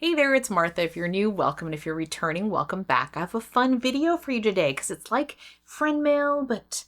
Hey there, it's Martha. If you're new, welcome. And if you're returning, welcome back. I have a fun video for you today because it's like friend mail, but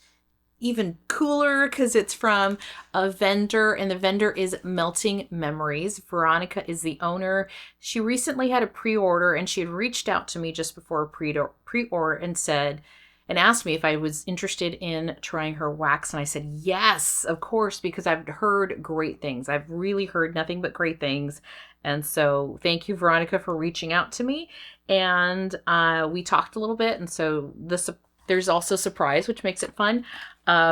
even cooler because it's from a vendor, and the vendor is Melting Memories. Veronica is the owner. She recently had a pre-order, and she had reached out to me just before pre-order and said, and asked me if I was interested in trying her wax. And I said, yes, of course, because I've heard great things. I've really heard nothing but great things. And so thank you, Veronica, for reaching out to me. And we talked a little bit. And so there's also surprise, which makes it fun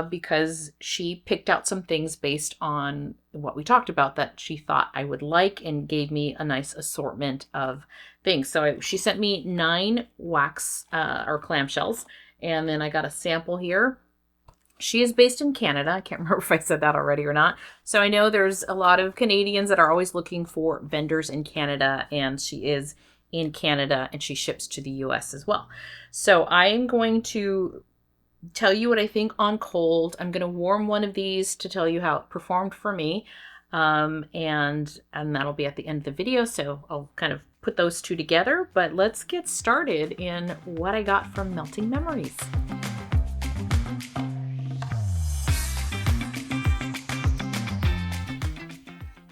because she picked out some things based on what we talked about that she thought I would like and gave me a nice assortment of things. So she sent me 9 wax or clamshells. And then I got a sample here. She is based in Canada. I can't remember if I said that already or not. So I know there's a lot of Canadians that are always looking for vendors in Canada, and she is in Canada and she ships to the US as well. So I am going to tell you what I think on cold. I'm going to warm one of these to tell you how it performed for me. And that'll be at the end of the video. So I'll kind of put those two together, but let's get started in what I got from Melting Memories.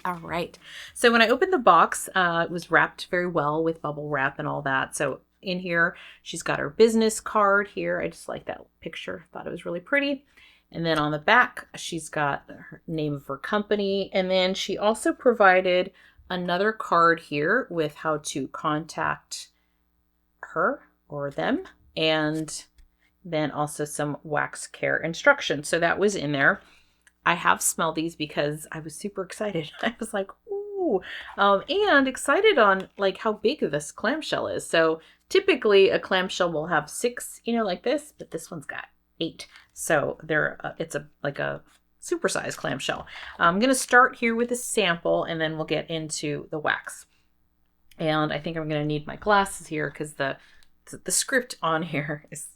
All right. So when I opened the box, it was wrapped very well with bubble wrap and all that. So in here, she's got her business card here. I just like that picture. Thought it was really pretty. And then on the back, she's got her name of her company. And then she also provided another card here with how to contact her or them. And then also some wax care instructions. So that was in there. I have smelled these because I was super excited. I was like, ooh, and excited on like how big this clamshell is. So typically a clamshell will have 6, like this, but this one's got 8. So it's like a supersized clamshell. I'm going to start here with a sample and then we'll get into the wax. And I think I'm going to need my glasses here because the script on here is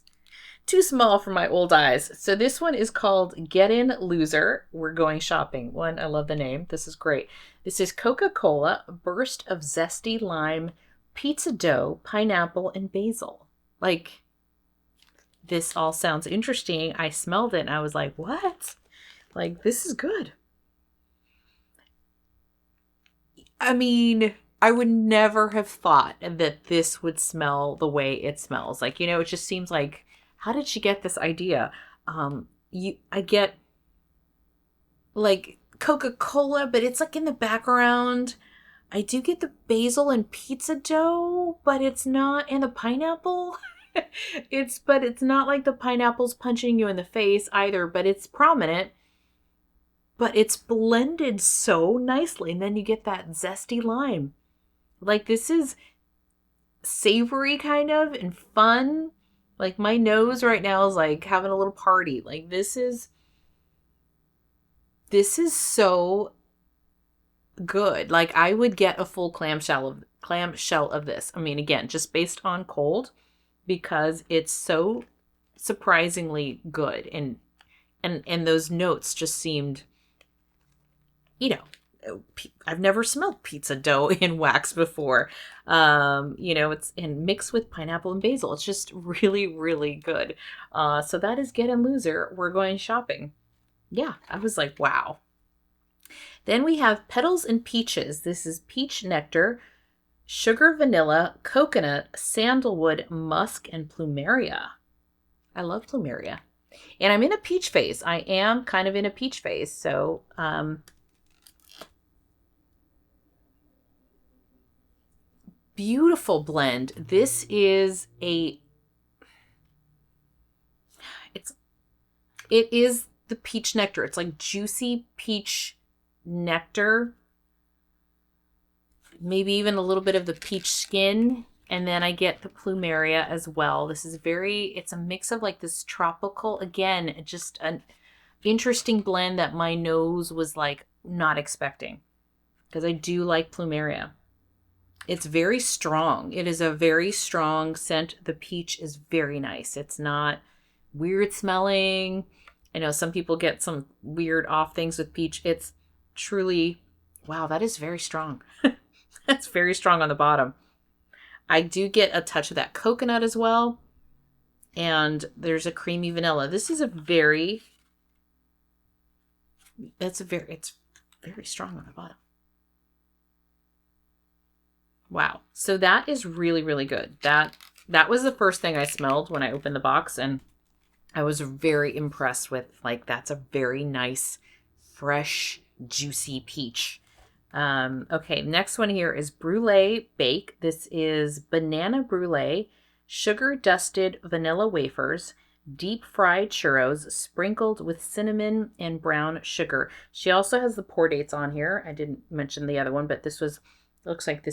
too small for my old eyes. So this one is called Get In Loser. We're going shopping. One, I love the name. This is great. This is Coca-Cola, burst of zesty lime, pizza dough, pineapple, and basil. Like, this all sounds interesting. I smelled it and I was like, what? Like, this is good. I mean, I would never have thought that this would smell the way it smells. Like, it just seems like, how did she get this idea? I get like Coca-Cola, but it's like in the background. I do get the basil and pizza dough, but it's not, and the pineapple. But it's not like the pineapple's punching you in the face either, but it's prominent. But it's blended so nicely, and then you get that zesty lime. Like, this is savory kind of and fun. Like, my nose right now is like having a little party. Like, this is so good. Like, I would get a full clamshell of this. I mean, again, just based on cold, because it's so surprisingly good, and those notes just seemed, I've never smelled pizza dough in wax before. It's and mixed with pineapple and basil. It's just really, really good. So that is Get In Loser. We're going shopping. Yeah, I was like, wow. Then we have Petals and Peaches. This is peach nectar, sugar vanilla, coconut, sandalwood, musk, and plumeria. I love plumeria. And I'm in a peach phase. I am kind of in a peach phase. So, beautiful blend. This is it is the peach nectar. It's like juicy peach nectar. Maybe even a little bit of the peach skin. And then I get the plumeria as well. This is it's a mix of like this tropical, again, just an interesting blend that my nose was like not expecting. Because I do like plumeria. It's very strong. It is a very strong scent. The peach is very nice. It's not weird smelling. I know some people get some weird off things with peach. It's truly, wow, that is very strong. It's very strong on the bottom. I do get a touch of that coconut as well. And there's a creamy vanilla. This is it's very strong on the bottom. Wow. So that is really, really good. That was the first thing I smelled when I opened the box, and I was very impressed with, like, that's a very nice, fresh, juicy peach. Okay, next one here is Brûlée Bake. This is banana brulee, sugar dusted vanilla wafers, deep fried churros sprinkled with cinnamon and brown sugar. She also has the pour dates on here. I didn't mention the other one, but this was, looks like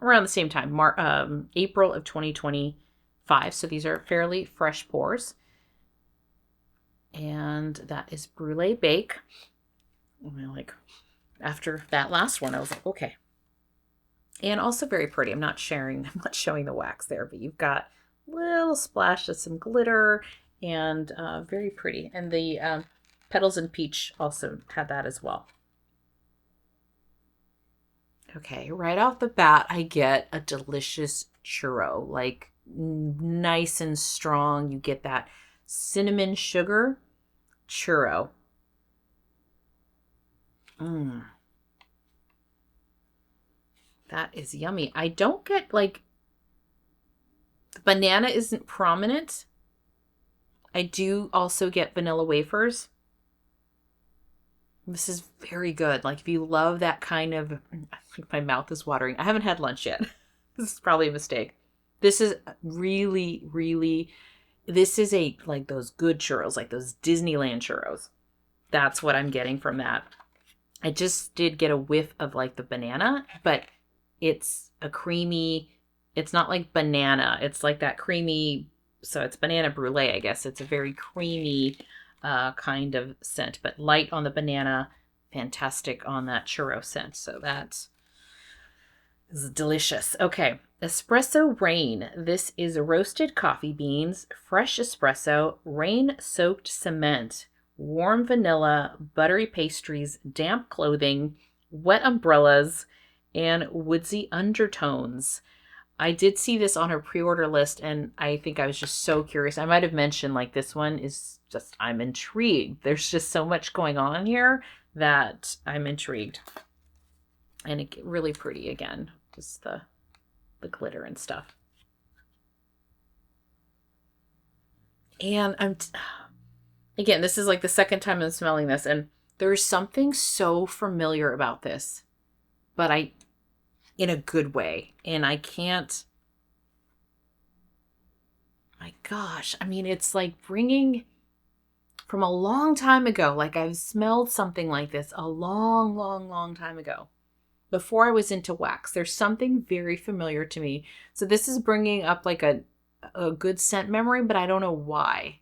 around the same time, April of 2025. So these are fairly fresh pours. And that is Brûlée Bake. After that last one, I was like, okay. And also very pretty. I'm not showing the wax there, but you've got a little splash of some glitter, and very pretty. And the Petals and Peach also had that as well. Okay, right off the bat, I get a delicious churro, like nice and strong. You get that cinnamon sugar churro. That is yummy. I don't get, like, the banana isn't prominent. I do also get vanilla wafers. This is very good. Like, if you love that kind of, I think my mouth is watering. I haven't had lunch yet. This is probably a mistake. This is really, really, this is like those good churros, like those Disneyland churros. That's what I'm getting from that. I just did get a whiff of, like, the banana, but it's a creamy, it's not like banana. It's like that creamy, so it's banana brulee, I guess. It's a very creamy kind of scent, but light on the banana, fantastic on that churro scent. So that is delicious. Okay, Espresso Rain. This is roasted coffee beans, fresh espresso, rain-soaked cement, warm vanilla, buttery pastries, damp clothing, wet umbrellas, and woodsy undertones. I did see this on her pre-order list, and I think I was just so curious. I might have mentioned, like, this one is just, I'm intrigued. There's just so much going on here that I'm intrigued. And it really pretty again, just the glitter and stuff. And again, this is like the second time I'm smelling this, and there's something so familiar about this, but in a good way. And I can't, my gosh, I mean, it's like bringing from a long time ago. Like, I've smelled something like this a long, long, long time ago, before I was into wax. There's something very familiar to me. So this is bringing up like a good scent memory, but I don't know why.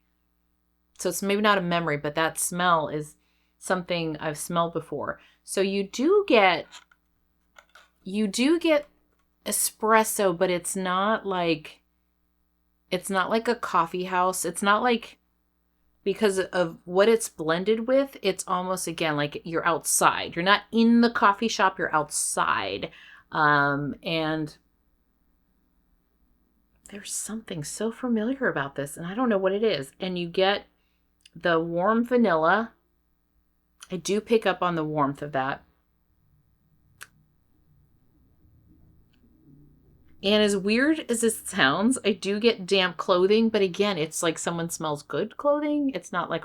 So it's maybe not a memory, but that smell is something I've smelled before. So you do get espresso, but it's not like a coffee house. It's not like, because of what it's blended with, it's almost, again, like you're outside. You're not in the coffee shop, you're outside. And there's something so familiar about this, and I don't know what it is. And you get the warm vanilla. I do pick up on the warmth of that. And as weird as this sounds, I do get damp clothing, but again, it's like someone smells good clothing. It's not like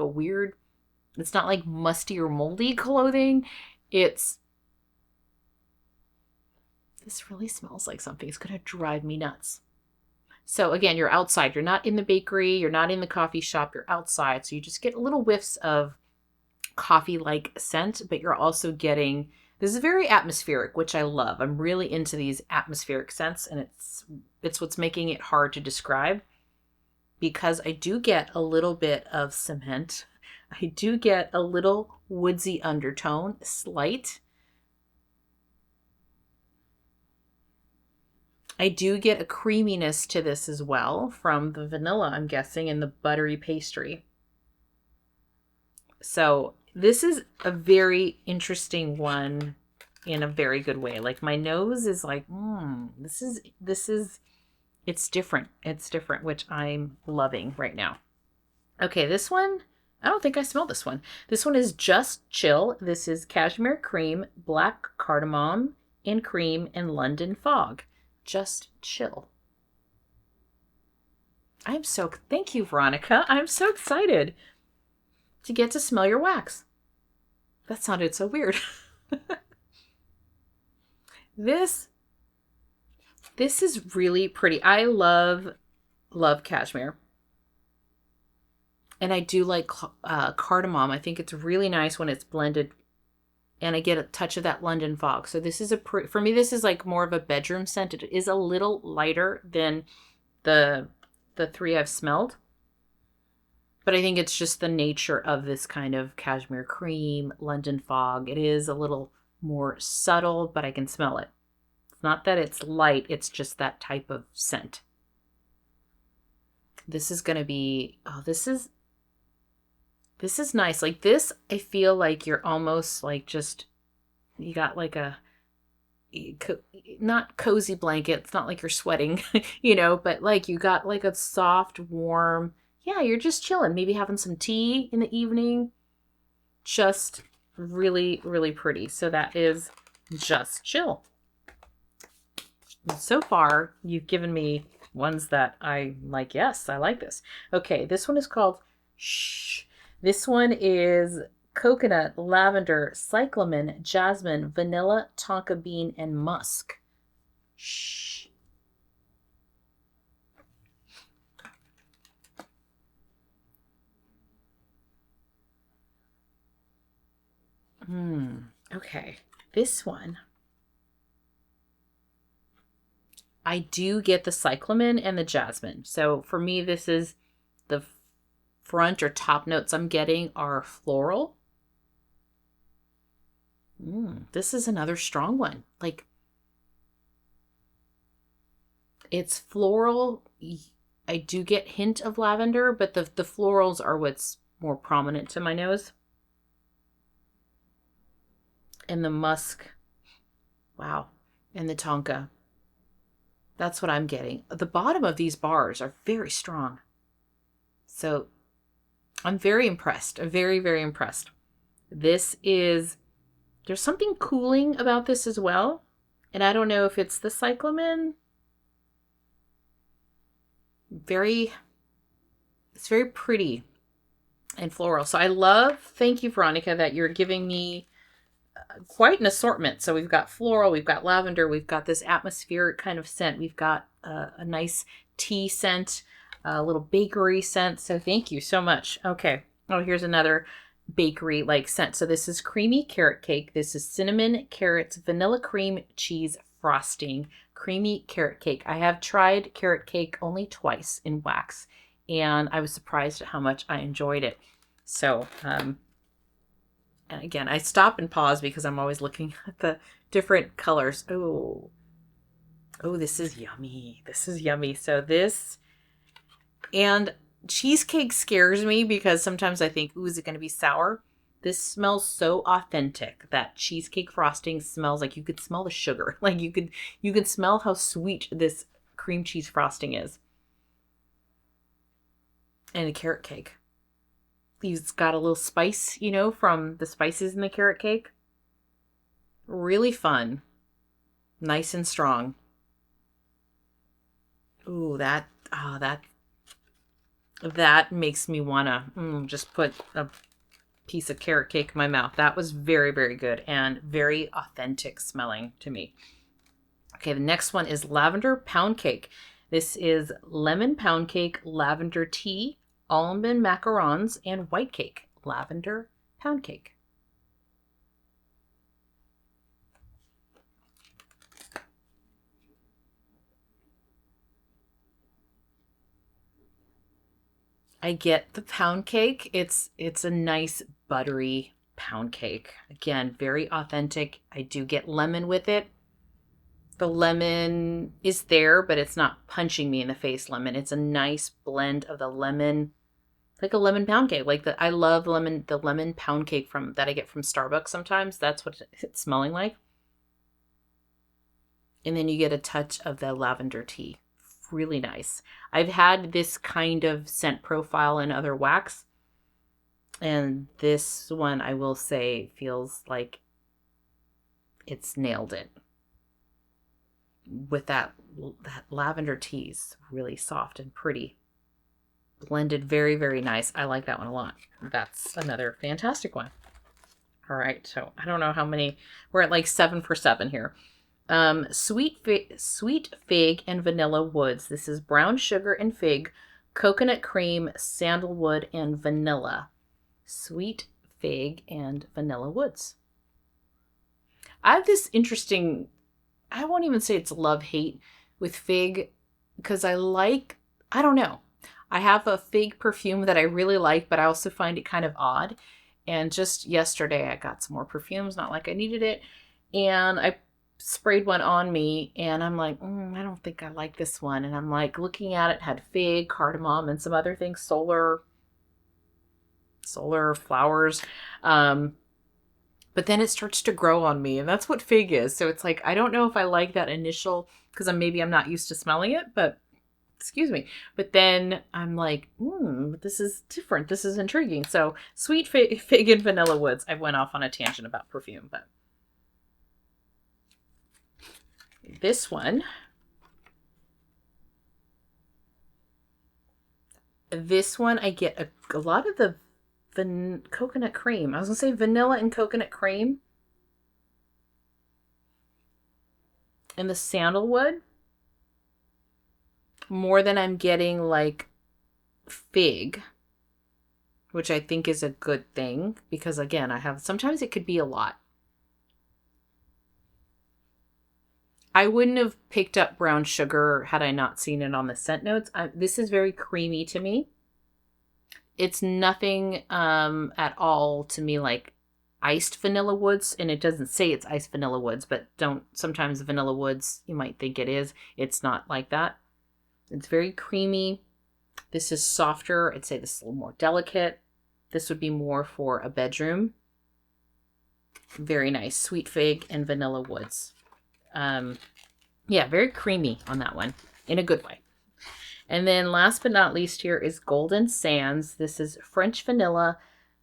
it's not like musty or moldy clothing. This really smells like something's going to drive me nuts. So again, you're outside. You're not in the bakery. You're not in the coffee shop. You're outside. So you just get little whiffs of coffee-like scent, but you're also getting, this is very atmospheric, which I love. I'm really into these atmospheric scents, and it's what's making it hard to describe, because I do get a little bit of cement. I do get a little woodsy undertone, slight. I do get a creaminess to this as well from the vanilla, I'm guessing, and the buttery pastry. So this is a very interesting one in a very good way. Like my nose is like, it's different. It's different, which I'm loving right now. Okay, this one, I don't think I smelled this one. This one is Just Chill. This is cashmere cream, black cardamom and cream, and London fog. Just Chill. Thank you, Veronica. I'm so excited to get to smell your wax. That sounded so weird. This is really pretty. I love cashmere. And I do like cardamom. I think it's really nice when it's blended. And I get a touch of that London fog. So this is for me, this is like more of a bedroom scent. It is a little lighter than the three I've smelled. But I think it's just the nature of this kind of cashmere cream, London fog. It is a little more subtle, but I can smell it. It's not that it's light, it's just that type of scent. This is going to be, this is nice. Like this, I feel like you're almost like you got like not cozy blanket. It's not like you're sweating, but like you got like a soft, warm, yeah, you're just chilling, maybe having some tea in the evening. Just really, really pretty. So that is Just Chill. So far, you've given me ones that I like. Yes, I like this. Okay, this one is called Shhh. This one is coconut, lavender, cyclamen, jasmine, vanilla, tonka bean, and musk. Shhh. Okay. This one, I do get the cyclamen and the jasmine. So for me, this is the front or top notes I'm getting are floral. This is another strong one. Like, it's floral. I do get hint of lavender, but the florals are what's more prominent to my nose. And the musk. Wow. And the tonka. That's what I'm getting. The bottom of these bars are very strong. So I'm very impressed. I'm very, very impressed. There's something cooling about this as well. And I don't know if it's the cyclamen. It's very pretty and floral. So thank you, Veronica, that you're giving me quite an assortment. So we've got floral, we've got lavender, we've got this atmospheric kind of scent. We've got a nice tea scent, a little bakery scent. So thank you so much. Okay. Oh, here's another bakery like scent. So this is creamy carrot cake. This is cinnamon, carrots, vanilla cream, cheese frosting, creamy carrot cake. I have tried carrot cake only twice in wax, and I was surprised at how much I enjoyed it. So, and again, I stop and pause because I'm always looking at the different colors. Oh, this is yummy. This is yummy. So this, and cheesecake scares me because sometimes I think, is it going to be sour? This smells so authentic. That cheesecake frosting smells like you could smell the sugar. Like you could smell how sweet this cream cheese frosting is. And a carrot cake. It's got a little spice, from the spices in the carrot cake. Really fun. Nice and strong. Ooh, that makes me wanna just put a piece of carrot cake in my mouth. That was very, very good and very authentic smelling to me. Okay, the next one is Lavender Poundcake. This is lemon pound cake, lavender tea, almond macarons, and white cake. Lavender pound cake. I get the pound cake. It's a nice buttery pound cake. Again, very authentic. I do get lemon with it. The lemon is there, but it's not punching me in the face lemon. It's a nice blend of the lemon, like a lemon pound cake. I love the lemon pound cake that I get from Starbucks sometimes. That's what it's smelling like. And then you get a touch of the lavender tea. Really nice. I've had this kind of scent profile in other wax. And this one, I will say, feels like it's nailed it. With that lavender tea is really soft and pretty. Blended very, very nice. I like that one a lot. That's another fantastic one. All right, so I don't know how many. We're at like 7 for 7 here. Sweet fig and vanilla woods. This is brown sugar and fig, coconut cream, sandalwood, and vanilla. Sweet fig and vanilla woods. I have this interesting, I won't even say it's love-hate with fig, because I don't know. I have a fig perfume that I really like, but I also find it kind of odd. And just yesterday, I got some more perfumes, not like I needed it. And I sprayed one on me, and I'm like, I don't think I like this one. And I'm like looking at it, had fig, cardamom, and some other things, solar flowers. But then it starts to grow on me, and that's what fig is. So it's like, I don't know if I like that initial, because I'm not used to smelling it, but excuse me. But then I'm like, this is different. This is intriguing. So sweet fig and vanilla woods. I went off on a tangent about perfume, but this one I get a lot of the coconut cream. I was gonna say vanilla and coconut cream, and the sandalwood more than I'm getting like fig, which I think is a good thing, because again, sometimes it could be a lot. I wouldn't have picked up brown sugar had I not seen it on the scent notes. This is very creamy to me. It's nothing at all to me like iced vanilla woods, and it doesn't say it's iced vanilla woods, but sometimes vanilla woods, you might think it is. It's not like that. It's very creamy. This is softer. I'd say this is a little more delicate. This would be more for a bedroom. Very nice. Sweet fig and vanilla woods. Yeah, very creamy on that one in a good way. And then last but not least here is Golden Sands. This is French vanilla,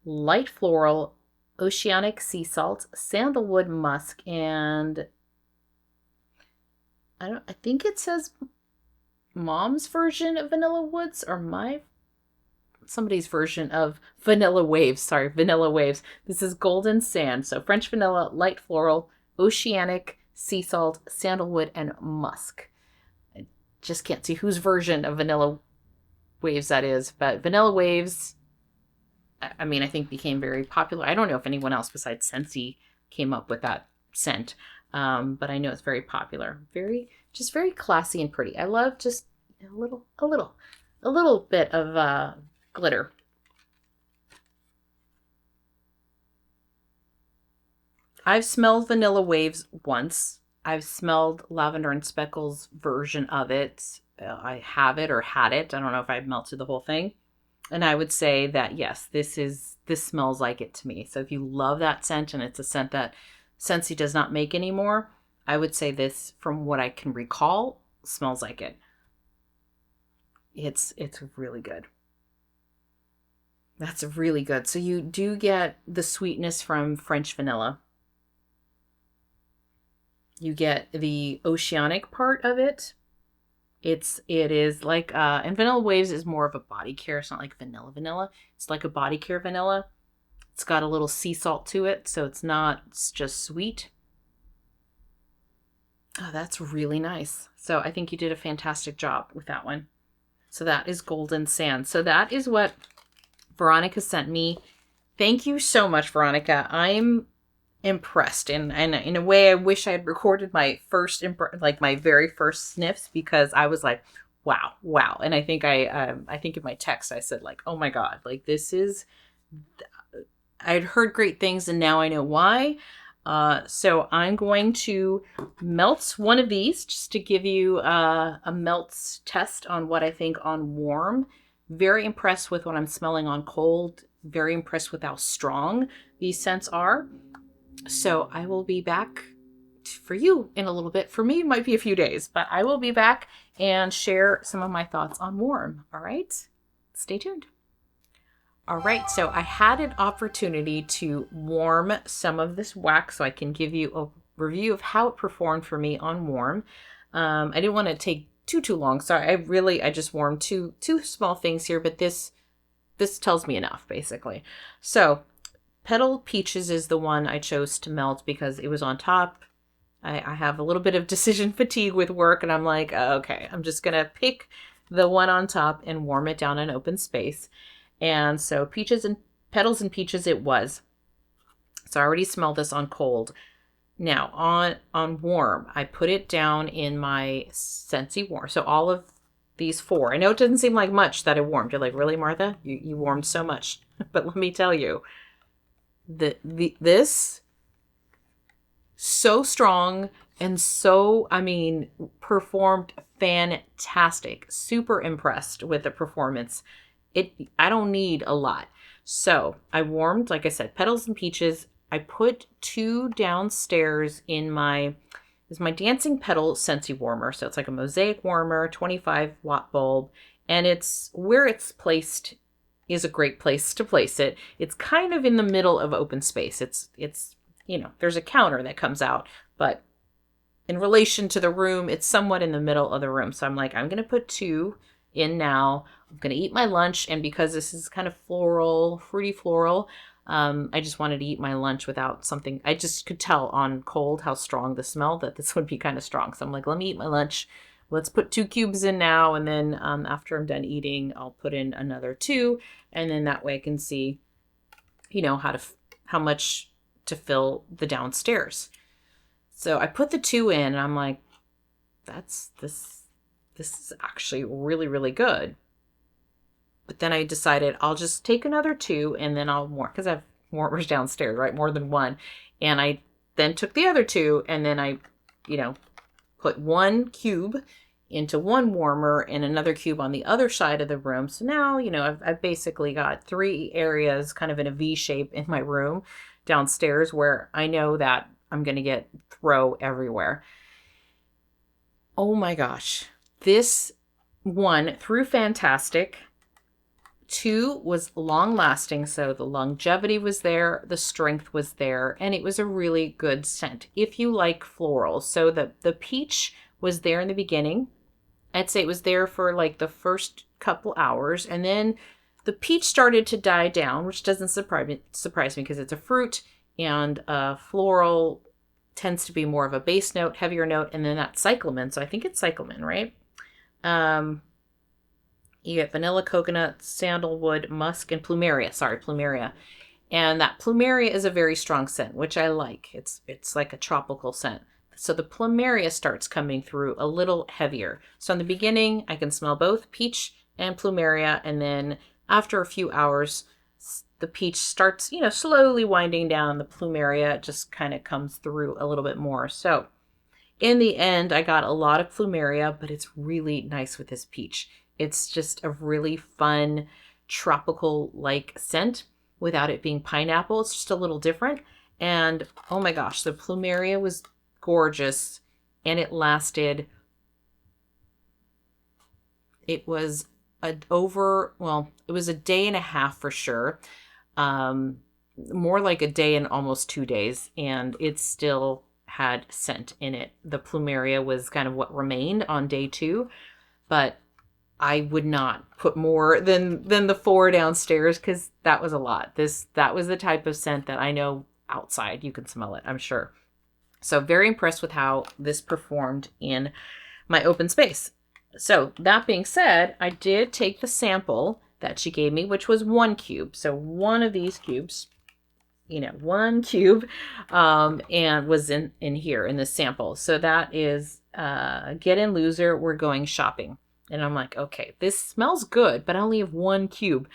light floral, oceanic sea salt, sandalwood musk, and I think it says mom's version of vanilla woods or somebody's version of vanilla waves. Sorry, vanilla waves. This is Golden Sand. So French vanilla, light floral, oceanic, sea salt, sandalwood, and musk. I just can't see whose version of vanilla waves that is, but vanilla waves, I mean, I think became very popular. I don't know if anyone else besides Scentsy came up with that scent, but I know it's very popular. Just very classy and pretty. I love just a little bit of glitter. I've smelled Vanilla Waves once. I've smelled Lavender and Speckles' version of it. I have it or had it. I don't know if I've melted the whole thing. And I would say that, yes, this smells like it to me. So if you love that scent, and it's a scent that Scentsy does not make anymore, I would say this, from what I can recall, smells like it. It's really good. That's really good. So you do get the sweetness from French vanilla. You get the oceanic part of it. It is like, and Vanilla Waves is more of a body care. It's not like vanilla. It's like a body care vanilla. It's got a little sea salt to it, so it's just sweet. Oh, that's really nice. So I think you did a fantastic job with that one. So that is Golden Sand. So that is what Veronica sent me. Thank you so much, Veronica. I'm impressed, and in a way I wish I had recorded my my very first sniffs, because I was like, wow. And I think I think in my text I said, like, oh my god, like, this is, I'd heard great things and now I know why. So I'm going to melt one of these just to give you a melt test on what I think on warm. Very impressed with what I'm smelling on cold. Very impressed with how strong these scents are. So I will be back for you in a little bit. For me, it might be a few days, but I will be back and share some of my thoughts on warm. All right, stay tuned. All right, so I had an opportunity to warm some of this wax so I can give you a review of how it performed for me on warm. I didn't want to take too long, so I just warmed two small things here, but this tells me enough, basically. So Petal Peaches is the one I chose to melt because it was on top. I have a little bit of decision fatigue with work, and I'm like, okay, I'm just gonna pick the one on top and warm it down in open space. And so Petals and Peaches it was. So I already smelled this on cold. Now on warm, I put it down in my Scentsy warm. So all of these 4. I know it doesn't seem like much that I warmed. You're like, really, Martha? You warmed so much. But let me tell you, this so strong and so, performed fantastic. Super impressed with the performance. I don't need a lot. So I warmed, like I said, Petals and Peaches. I put 2 downstairs in my Dancing Petal Scentsy warmer. So it's like a mosaic warmer, 25-watt bulb. And where it's placed is a great place to place it. It's kind of in the middle of open space. It's there's a counter that comes out, but in relation to the room, it's somewhat in the middle of the room. So I'm like, I'm going to put 2 in now. I'm going to eat my lunch. And because this is kind of fruity floral, I just wanted to eat my lunch without something. I just could tell on cold how strong the smell that this would be kind of strong. So I'm like, let me eat my lunch. Let's put 2 cubes in now. And then after I'm done eating, I'll put in another 2. And then that way I can see, how much to fill the downstairs. So I put the 2 in and I'm like, this is actually really, really good. But then I decided I'll just take another 2 and then I'll warm, because I have warmers downstairs, right? More than one. And I then took the other 2 and then I, put 1 cube into one warmer and another cube on the other side of the room. So now, I've basically got 3 areas kind of in a V shape in my room downstairs where I know that I'm going to get throw everywhere. Oh my gosh. This 1 threw fantastic. 2 was long lasting. So the longevity was there. The strength was there. And it was a really good scent if you like florals. So the peach was there in the beginning. I'd say it was there for like the first couple hours. And then the peach started to die down, which doesn't surprise me because it's a fruit, and floral tends to be more of a base note, heavier note, and then that cyclamen. So I think it's cyclamen, right? You get vanilla, coconut, sandalwood, musk, and plumeria. Plumeria. And that plumeria is a very strong scent, which I like. It's like a tropical scent. So the plumeria starts coming through a little heavier. So in the beginning, I can smell both peach and plumeria. And then after a few hours, the peach starts, slowly winding down. The plumeria just kind of comes through a little bit more. So in the end, I got a lot of plumeria, but it's really nice with this peach. It's just a really fun tropical-like scent without it being pineapple. It's just a little different. And oh my gosh, the plumeria was gorgeous, and it lasted. It was it was a day and a half for sure. More like a day and almost 2 days, and it still had scent in it. The plumeria was kind of what remained on day 2, but I would not put more than the 4 downstairs because that was a lot. That was the type of scent that I know outside you can smell it, I'm sure. So very impressed with how this performed in my open space. So that being said, I did take the sample that she gave me, which was 1 cube. So one of these cubes, 1 cube, and was in here in this sample. So that is Get In Loser, We're Going Shopping. And I'm like, okay, this smells good, but I only have 1 cube.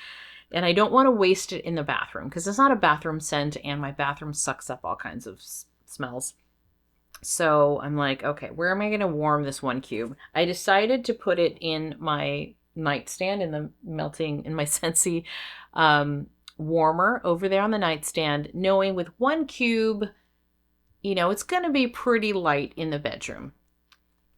And I don't want to waste it in the bathroom because it's not a bathroom scent and my bathroom sucks up all kinds of smells. So I'm like, okay, where am I going to warm this 1 cube? I decided to put it in my nightstand in my Scentsy warmer over there on the nightstand, knowing with 1 cube, you know, it's going to be pretty light in the bedroom.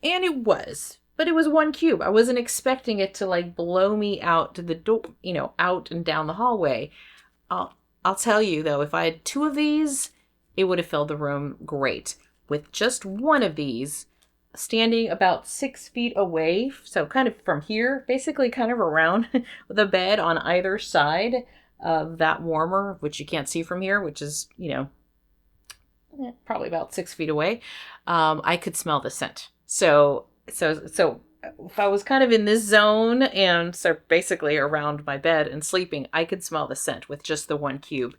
And it was, but it was 1 cube. I wasn't expecting it to like blow me out to the door, you know, out and down the hallway. I'll tell you though, if I had 2 of these, it would have filled the room great. With just 1 of these, standing about 6 feet away, so kind of from here, basically kind of around the bed on either side of that warmer, which you can't see from here, which is, you know, probably about 6 feet away, I could smell the scent. So if I was kind of in this zone and so basically around my bed and sleeping, I could smell the scent with just the 1 cube.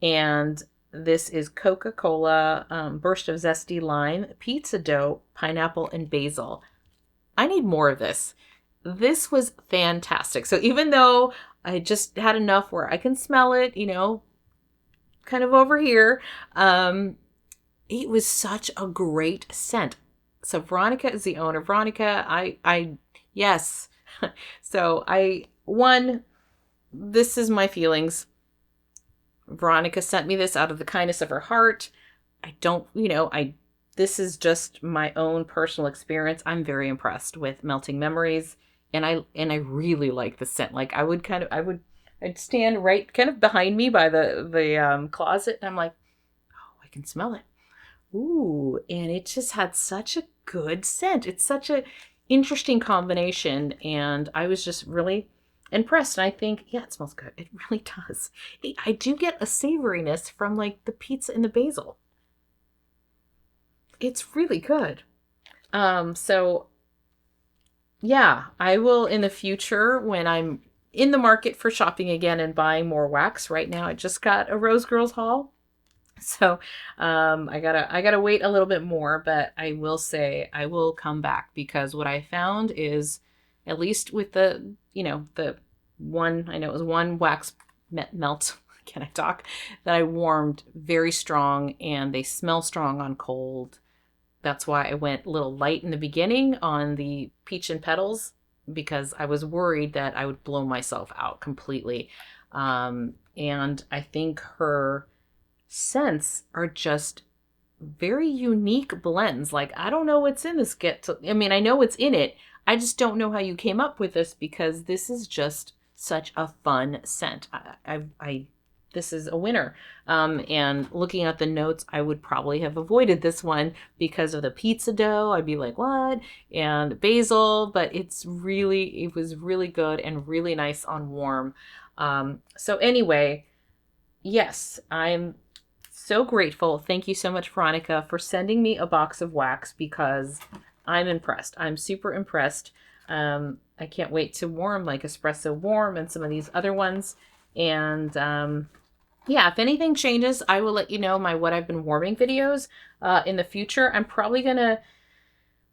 And this is Coca-Cola, burst of zesty lime, pizza dough, pineapple, and basil. I need more of this. This was fantastic. So even though I just had enough where I can smell it, you know, kind of over here, it was such a great scent. So Veronica is the owner. Veronica, yes. So this is my feelings. Veronica sent me this out of the kindness of her heart. This is just my own personal experience. I'm very impressed with Melting Memories, and I really like the scent. Like I'd stand right kind of behind me by the closet, and I'm like, oh, I can smell it. Ooh, and it just had such a good scent. It's such a interesting combination, and I was just really impressed. And I think, yeah, it smells good. It really does. I do get a savoriness from like the pizza and the basil. It's really good. So yeah, I will in the future when I'm in the market for shopping again and buying more wax. Right now, I just got a Rose Girls haul. So I gotta wait a little bit more, but I will say I will come back because what I found is, at least with the, you know, the one, I know it was one wax melt, can I talk, that I warmed very strong, and they smell strong on cold. That's why I went a little light in the beginning on the peach and petals, because I was worried that I would blow myself out completely. And I think her scents are just very unique blends. Like, I don't know what's in this I mean, I know what's in it. I just don't know how you came up with this, because this is just such a fun scent. This is a winner. And looking at the notes, I would probably have avoided this one because of the pizza dough. I'd be like, what? And basil, but it was really good and really nice on warm. So anyway, yes, I'm so grateful. Thank you so much, Veronica, for sending me a box of wax, because I'm impressed. I'm super impressed. I can't wait to warm like Espresso Warm and some of these other ones. And yeah, if anything changes, I will let you know my what I've been warming videos in the future. I'm probably going to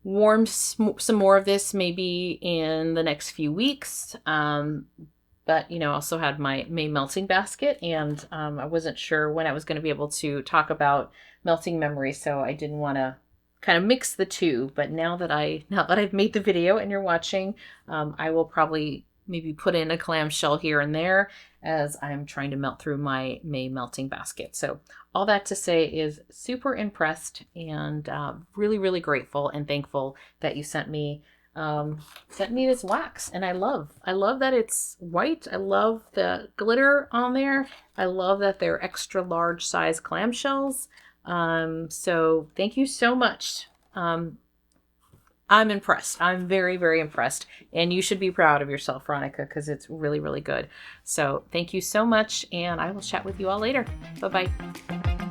warm some more of this maybe in the next few weeks. But, you know, I also had my May melting basket, and I wasn't sure when I was going to be able to talk about melting memories, so I didn't want to kind of mix the two. But now that I've made the video and you're watching, I will probably maybe put in a clamshell here and there as I'm trying to melt through my May melting basket. So all that to say is super impressed and really, really grateful and thankful that you sent me this wax. And I love that it's white. I love the glitter on there. I love that they're extra large size clamshells. So thank you so much. I'm impressed. I'm very, very impressed. And you should be proud of yourself, Veronica, because it's really, really good. So thank you so much. And I will chat with you all later. Bye-bye.